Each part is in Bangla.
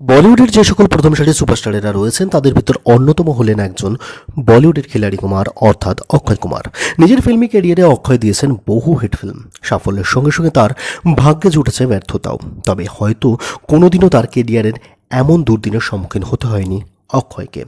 বলিউডের যে সকল প্রথম সারির সুপারস্টারেরা রয়েছেন তাদের ভিতর অন্যতম হলেন একজন বলিউডের খিলাড়ি কুমার অর্থাৎ অক্ষয় কুমার। নিজের ফিল্মি ক্যারিয়ারে অক্ষয় দিয়েছেন বহু হিট ফিল্ম। সাফল্যের সঙ্গে সঙ্গে তার ভাগ্যে জুটেছে ব্যর্থতাও। তবে হয়তো কোনোদিনও তার ক্যারিয়ারের এমন দুর্দিনের সম্মুখীন হতে হয়নি অক্ষয়কে।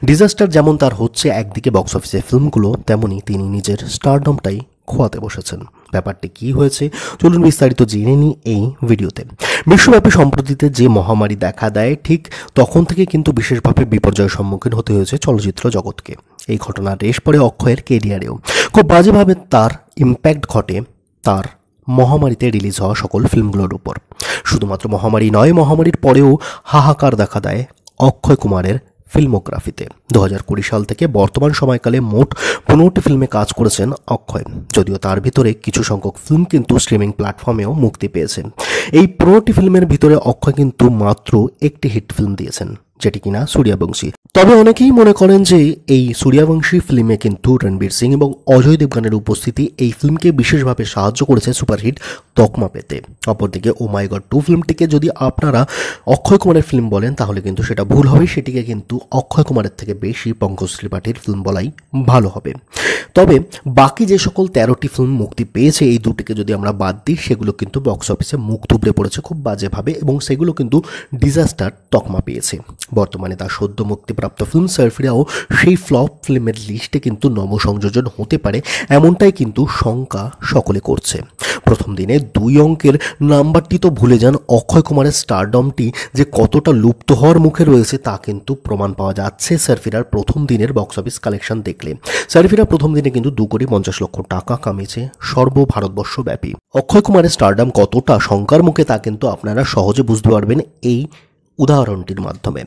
ডিজাস্টার যেমন তার হচ্ছে একদিকে বক্স অফিসে ফিল্মগুলো, তেমনি তিনি নিজের স্টারডমটাই খোয়াতে বসেছেন। ব্যাপারটি কি হয়েছে চলুন বিস্তারিত জেনে নিই এই ভিডিওতে। বিশ্বব্যাপী সম্প্রতিতে যে মহামারী দেখা দেয় ঠিক তখন থেকে কিন্তু বিশেষভাবে বিপর্যয়ের সম্মুখীন হতে হয়েছে চলচ্চিত্র জগৎকে। এই ঘটনার রেশ পড়ে অক্ষয়ের ক্যারিয়ারেও। খুব বাজেভাবে তার ইম্প্যাক্ট ঘটে তার মহামারীতে রিলিজ হওয়া সকল ফিল্মগুলোর উপর। শুধুমাত্র মহামারী নয়, মহামারীর পরেও হাহাকার দেখা দেয় অক্ষয় কুমারের ফিল্মোগ্রাফিতে। 2020 সাল থেকে বর্তমান সময়কালে মোট 15টি ফিল্মে কাজ করেছেন অক্ষয়। যদিও তার ভিতরে কিছু সংখ্যক ফিল্ম কিন্তু স্ট্রিমিং প্ল্যাটফর্মেও মুক্তি পেয়েছে। এই 15টি ফিল্মের ভিতরে অক্ষয় কিন্তু মাত্র একটি হিট ফিল্ম দিয়েছেন, যেটি কিনা সূর্যবংশী। তবে অনেকেই মনে করেন যে এই সূর্যবংশী ফিল্মে কিন্তু রণবীর সিং এবং অজয় দেবগানের উপস্থিতি এই ফিল্মকে বিশেষভাবে সাহায্য করেছে সুপারহিট তকমা পেতে। অপরদিকে ও মাই গড 2 ফিল্মটিকে যদি আপনারা অক্ষয় কুমারের ফিল্ম বলেন তাহলে কিন্তু সেটা ভুল হবে। সেটিকে কিন্তু অক্ষয় কুমারের থেকে বেশি পঙ্কজ ত্রিপাঠীর ফিল্ম বলাই ভালো হবে। তবে বাকি যে সকল 13টি ফিল্ম মুক্তি পেয়েছে এই দুটিকে যদি আমরা বাদ দিই, সেগুলো কিন্তু বক্স অফিসে মুখ থুবড়ে পড়েছে খুব বাজেভাবে এবং সেগুলো কিন্তু ডিজাস্টার তকমা পেয়েছে। বর্তমানে তার সদ্য মুক্তিপ্রাপ্ত ফিল্ম সারফিরাও সেই ফ্লপ ফিল্মের লিস্টে কিন্তু নবসংযোজন হতে পারে, এমনটাই কিন্তু শঙ্কা সকলে করছে। প্রথম দিনে 2 অঙ্কের নাম্বারটি তো ভুলে যান, অক্ষয় কুমারের স্টারডমটি যে কতটা লুপ্ত হওয়ার মুখে রয়েছে তা কিন্তু প্রমাণ পাওয়া যাচ্ছে সারফিরার প্রথম দিনের বক্স অফিস কালেকশন দেখলে। সারফিরা প্রথম দিনে কিন্তু 2,50,00,000 টাকা কামিয়েছে সর্বভারতবর্ষব্যাপী। অক্ষয় কুমারের স্টারডম কতটা শঙ্কার মুখে তা কিন্তু আপনারা সহজে বুঝতে পারবেন এই উদাহরণটির মাধ্যমে।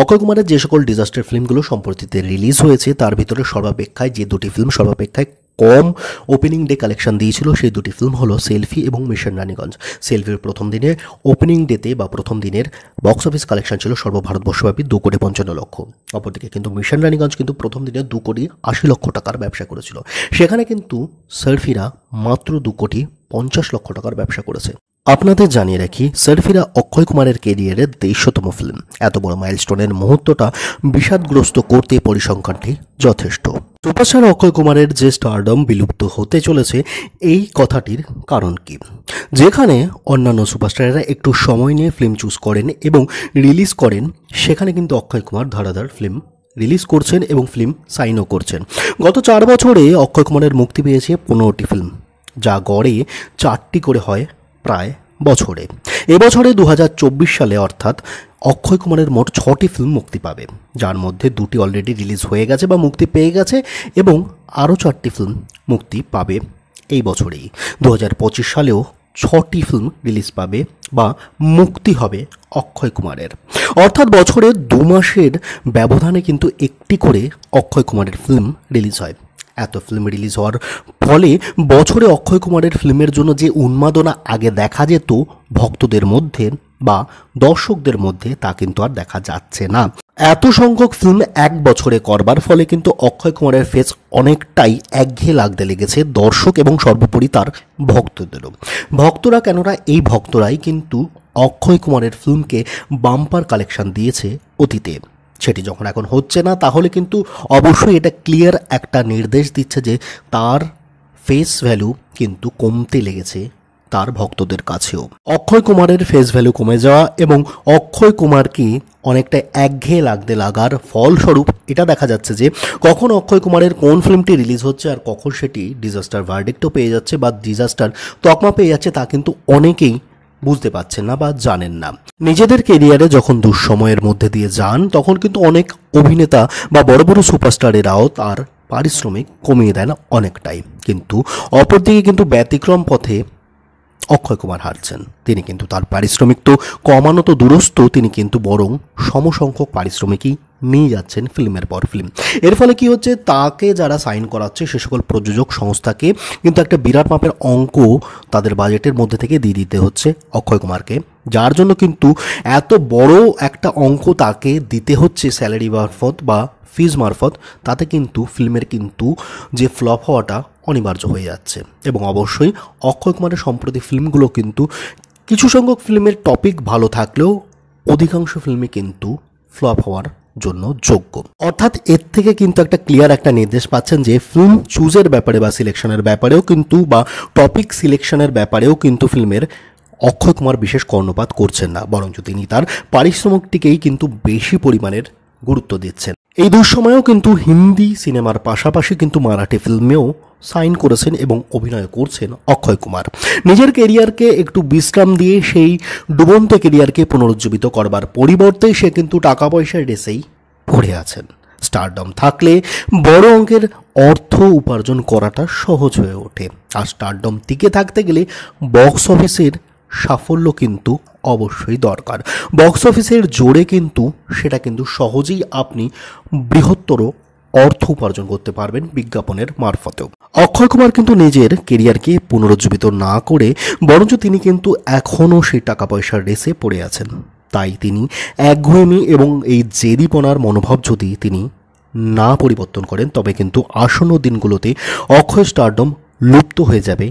অক্ষয় কুমারের যে সকল ডিজাস্টার ফিল্মগুলো সম্প্রতিতে রিলিজ হয়েছে তার ভিতরে সর্বাপেক্ষায় যে দুটি ফিল্ম সর্বাপেক্ষায় কম ওপেনিং ডে কালেকশন দিয়েছিল সেই দুটি ফিল্ম হলো সেলফি এবং মিশন রানীগঞ্জ। সেলফির প্রথম দিনে ওপেনিং ডেতে বা প্রথম দিনের বক্স অফিস কালেকশন ছিল সর্বভারতবর্ষব্যাপী 2,55,00,000। অপরদিকে কিন্তু মিশন রানীগঞ্জ কিন্তু প্রথম দিনে 2,80,00,000 টাকার ব্যবসা করেছিল। সেখানে কিন্তু সারফিরা মাত্র 2,50,00,000 টাকার ব্যবসা করেছে। আপনাদের জানিয়ে রাখি, সারফিরা অক্ষয় কুমারের ক্যারিয়ারের 2300তম ফিল্ম। এত বড় মাইলস্টোনের মুহূর্তটা বিষাদগ্রস্ত করতে পরিসংখ্যানটি যথেষ্ট। সুপারস্টার অক্ষয় কুমারের যে স্টারডম বিলুপ্ত হতে চলেছে এই কথাটির কারণ কি? যেখানে অন্যান্য সুপারস্টারেরা একটু সময় নিয়ে ফিল্ম চুজ করেন এবং রিলিজ করেন, সেখানে কিন্তু অক্ষয় কুমার ধারাদার ফিল্ম রিলিজ করছেন এবং ফিল্ম সাইনও করছেন। গত 4 বছরে অক্ষয় কুমারের মুক্তি পেয়েছে 15টি ফিল্ম, যা গড়ে 4টি করে হয় প্রায় বছরে। এবছরে 2024 সালে অর্থাৎ অক্ষয় কুমারের মোট 6টি ফিল্ম মুক্তি পাবে, যার মধ্যে 2টি অলরেডি রিলিজ হয়ে গেছে বা মুক্তি পেয়ে গেছে এবং আরও 4টি ফিল্ম মুক্তি পাবে এই বছরেই। 2025 সালেও 6টি ফিল্ম রিলিজ পাবে বা মুক্তি হবে অক্ষয় কুমারের। অর্থাৎ বছরে 2 মাসের ব্যবধানে কিন্তু একটি করে অক্ষয় কুমারের ফিল্ম রিলিজ হয়। এত ফিল্ম রিলিজ হওয়ার ফলে বছরে অক্ষয় কুমারের ফিল্মের জন্য যে উন্মাদনা আগে দেখা যেত ভক্তদের মধ্যে বা দর্শকদের মধ্যে, তা কিন্তু আর দেখা যাচ্ছে না। এত সংখ্যক ফিল্ম এক বছরে করবার ফলে কিন্তু অক্ষয় কুমারের ফেস অনেকটাই একঘেয়ে লাগতে লেগেছে দর্শক এবং সর্বোপরি তার ভক্তদেরও। ভক্তরা কেননা এই ভক্তরাই কিন্তু অক্ষয় কুমারের ফিল্মকে বাম্পার কালেকশন দিয়েছে অতীতে। সেটি যখন এখন হচ্ছে না, তাহলে কিন্তু অবশ্যই এটা ক্লিয়ার একটা নির্দেশ দিচ্ছে যে তার ফেস ভ্যালু কিন্তু কমতে লেগেছে তার ভক্তদের কাছেও। অক্ষয় কুমারের ফেস ভ্যালু কমে যাওয়া এবং অক্ষয় কুমারকে অনেকটা একঘেয়ে লাগতে লাগার ফলস্বরূপ এটা দেখা যাচ্ছে যে কখন অক্ষয় কুমারের কোন ফিল্মটি রিলিজ হচ্ছে আর কখন সেটি ডিজাস্টার ভার্ডিক্টও পেয়ে যাচ্ছে বা ডিজাস্টার তকমা পেয়ে যাচ্ছে, তা কিন্তু অনেকেই বুঝতে পারছেন না বা জানেন না। নিজেদের কেরিয়ারে যখন দুঃসময়ের মধ্যে দিয়ে যান তখন কিন্তু অনেক অভিনেতা বা বড় বড় সুপারস্টারেরাও তার পারিশ্রমিক কমিয়ে দেন অনেকটাই। কিন্তু অপরদিকে কিন্তু ব্যতিক্রম পথে অক্ষয় কুমার হারছেন। তিনি কিন্তু তার পারিশ্রমিক তো কমানো তো দূরস্থ, তিনি কিন্তু বরং সমসংখ্যক পারিশ্রমিকই নিয়ে যাচ্ছেন ফিল্মের পর ফিল্ম। এর ফলে কি হচ্ছে, তাকে যারা সাইন করাচ্ছে সে সকল প্রযোজক সংস্থাকে কিন্তু একটা বিরাট মাপের অঙ্ক তাদের বাজেটের মধ্যে থেকে দিয়ে দিতে হচ্ছে অক্ষয় কুমারকে, যার জন্য কিন্তু এত বড় একটা অঙ্ক তাকে দিতে হচ্ছে স্যালারি মারফত বা ফিজ মারফত। তাতে কিন্তু ফিল্মের কিন্তু যে ফ্লপ হওয়াটা অনিবার্য হয়ে যাচ্ছে। এবং অবশ্যই অক্ষয় কুমারের সম্প্রতি ফিল্মগুলো কিন্তু কিছু সংখ্যক ফিল্মের টপিক ভালো থাকলেও অধিকাংশ ফিল্মই কিন্তু ফ্লপ হওয়ার জন্য যোগ্য। অর্থাৎ এর থেকে কিন্তু একটা ক্লিয়ার একটা নির্দেশ পাচ্ছেন যে ফিল্ম চুজের ব্যাপারে বা সিলেকশনের ব্যাপারেও কিন্তু বা টপিক সিলেকশনের ব্যাপারেও কিন্তু ফিল্মের অক্ষয় কুমার বিশেষ কর্ণপাত করছেন না, বরঞ্চ তিনি তার পারিশ্রমিকটিকেই কিন্তু বেশি পরিমাণের গুরুত্ব দিচ্ছেন। এই দুঃসময়েও কিন্তু হিন্দি সিনেমার পাশাপাশি কিন্তু মারাঠি ফিল্মেও সাইন করেছেন এবং অভিনয় করছেন অক্ষয় কুমার। নিজের কেরিয়ারকে একটু বিশ্রাম দিয়ে সেই ডুবন্ত কেরিয়ারকে পুনরুজ্জীবিত করবার পরিবর্তে সে কিন্তু টাকা পয়সার রেসেই পড়ে আছেন। স্টারডম থাকলে বড় অঙ্কের অর্থ উপার্জন করাটা সহজ হয়ে ওঠে, আর স্টারডম টিকে থাকতে গেলে বক্স অফিসের সাফল্য কিন্তু অবশ্যই দরকার। বক্স অফিসের জোরে কিন্তু সেটা কিন্তু সহজেই আপনি বৃহত্তর অর্থ উপার্জন করতে পারবেন বিজ্ঞাপনের মারফতেও। অক্ষয় কুমার কিন্তু নিজের কেরিয়ারকে পুনরুজ্জীবিত না করে বরঞ্চ তিনি কিন্তু এখনও সেই টাকা পয়সার রেসে পড়ে আছেন। তাই তিনি একঘেয়েমি এবং এই জেদিপনার মনোভাব যদি তিনি না পরিবর্তন করেন তবে কিন্তু আসন্ন দিনগুলোতে অক্ষয় স্টারডম লুপ্ত হয়ে যাবে